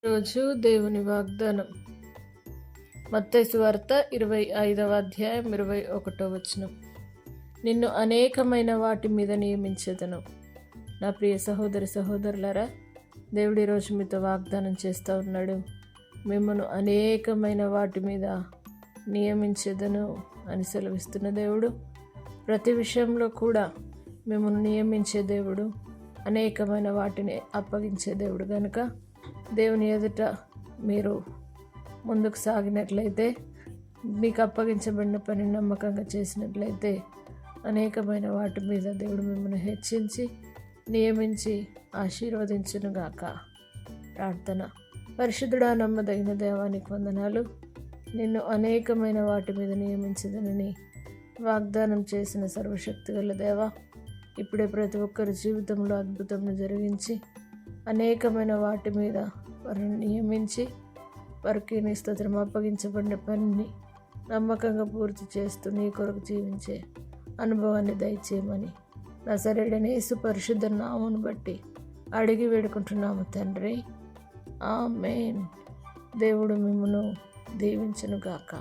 రోజు దేవుని వాగ్దానం. మత్తయి సువార్త 25వ అధ్యాయం 21వ వచనం. నిన్ను అనేకమైన వాటి మీద నియమించెదను. నా ప్రియ సహోదరి సహోదరులారా, దేవుడు ఈరోజు మీతో వాగ్దానం చేస్తూ ఉన్నాడు. మిమ్మల్ని అనేకమైన వాటి మీద నియమించెదను అని సెలవిస్తున్న దేవుడు. ప్రతి విషయంలో కూడా మిమ్మల్ని నియమించే దేవుడు, అనేకమైన వాటిని అప్పగించే దేవుడు కనుక దేవుని ఎదుట మీరు ముందుకు సాగినట్లయితే, మీకు అప్పగించబడిన పని నమ్మకంగా చేసినట్లయితే, అనేకమైన వాటి మీద దేవుడు మిమ్మల్ని హెచ్చించి నియమించి ఆశీర్వదించునుగాక. ప్రార్థన. పరిశుద్ధుడా, నమ్మదగిన దేవానికి వందనాలు. నిన్ను అనేకమైన వాటి మీద నియమించదనని వాగ్దానం చేసిన సర్వశక్తి గల దేవా, ఇప్పుడే ప్రతి ఒక్కరి జీవితంలో అద్భుతం జరిగించి అనేకమైన వాటి మీద వారిని నియమించి వారికి నీ స్తోత్రం అప్పగించబడిన పనిని నమ్మకంగా పూర్తి చేస్తూ నీ కొరకు జీవించే అనుభవాన్ని దయచేయమని నజరేయుడైన యేసు పరిశుద్ధ నామమును బట్టి అడిగి వేడుకుంటున్నాము తండ్రి. ఆమేన్. దేవుడు మిమ్మును దీవించునుగాక.